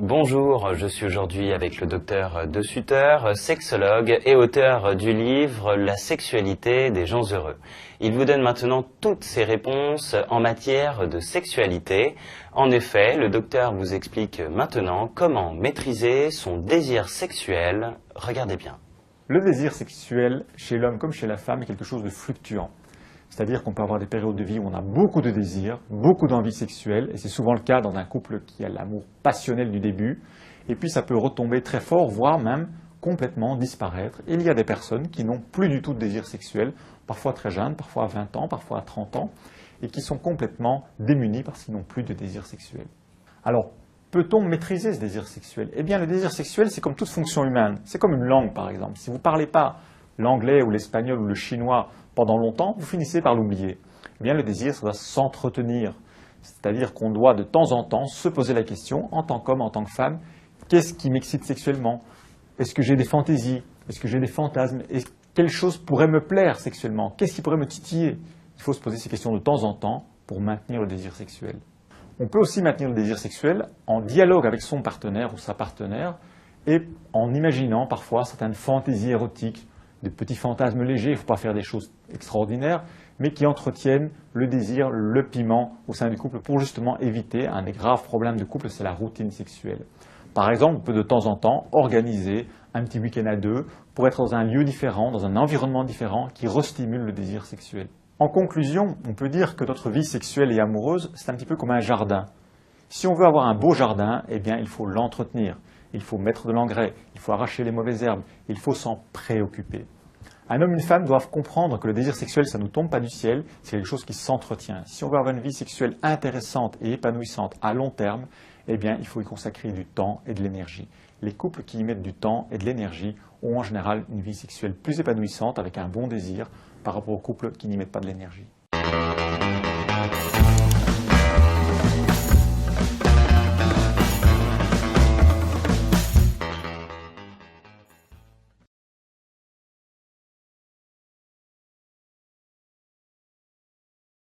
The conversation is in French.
Bonjour, je suis aujourd'hui avec le docteur De Sutter, sexologue et auteur du livre La sexualité des gens heureux. Il vous donne maintenant toutes ses réponses en matière de sexualité. En effet, le docteur vous explique maintenant comment maîtriser son désir sexuel. Regardez bien. Le désir sexuel, chez l'homme comme chez la femme, est quelque chose de fluctuant. C'est-à-dire qu'on peut avoir des périodes de vie où on a beaucoup de désirs, beaucoup d'envie sexuelle, et c'est souvent le cas dans un couple qui a l'amour passionnel du début, et puis ça peut retomber très fort, voire même complètement disparaître. Et il y a des personnes qui n'ont plus du tout de désir sexuel, parfois très jeunes, parfois à 20 ans, parfois à 30 ans, et qui sont complètement démunis parce qu'ils n'ont plus de désir sexuel. Alors, peut-on maîtriser ce désir sexuel? Eh bien, le désir sexuel, c'est comme toute fonction humaine. C'est comme une langue, par exemple. Si vous ne parlez pas l'anglais ou l'espagnol ou le chinois pendant longtemps, vous finissez par l'oublier. Eh bien, le désir, ça doit s'entretenir. C'est-à-dire qu'on doit de temps en temps se poser la question, en tant qu'homme, en tant que femme, qu'est-ce qui m'excite sexuellement? Est-ce que j'ai des fantaisies? Est-ce que j'ai des fantasmes? Et quelle chose pourrait me plaire sexuellement? Qu'est-ce qui pourrait me titiller? Il faut se poser ces questions de temps en temps pour maintenir le désir sexuel. On peut aussi maintenir le désir sexuel en dialogue avec son partenaire ou sa partenaire et en imaginant parfois certaines fantaisies érotiques, des petits fantasmes légers, il ne faut pas faire des choses extraordinaires, mais qui entretiennent le désir, le piment au sein du couple pour justement éviter un des graves problèmes de couple, c'est la routine sexuelle. Par exemple, on peut de temps en temps organiser un petit week-end à deux pour être dans un lieu différent, dans un environnement différent qui restimule le désir sexuel. En conclusion, on peut dire que notre vie sexuelle et amoureuse, c'est un petit peu comme un jardin. Si on veut avoir un beau jardin, eh bien, il faut l'entretenir. Il faut mettre de l'engrais, il faut arracher les mauvaises herbes, il faut s'en préoccuper. Un homme et une femme doivent comprendre que le désir sexuel, ça ne nous tombe pas du ciel, c'est quelque chose qui s'entretient. Si on veut avoir une vie sexuelle intéressante et épanouissante à long terme, eh bien, il faut y consacrer du temps et de l'énergie. Les couples qui y mettent du temps et de l'énergie ont en général une vie sexuelle plus épanouissante avec un bon désir par rapport aux couples qui n'y mettent pas de l'énergie.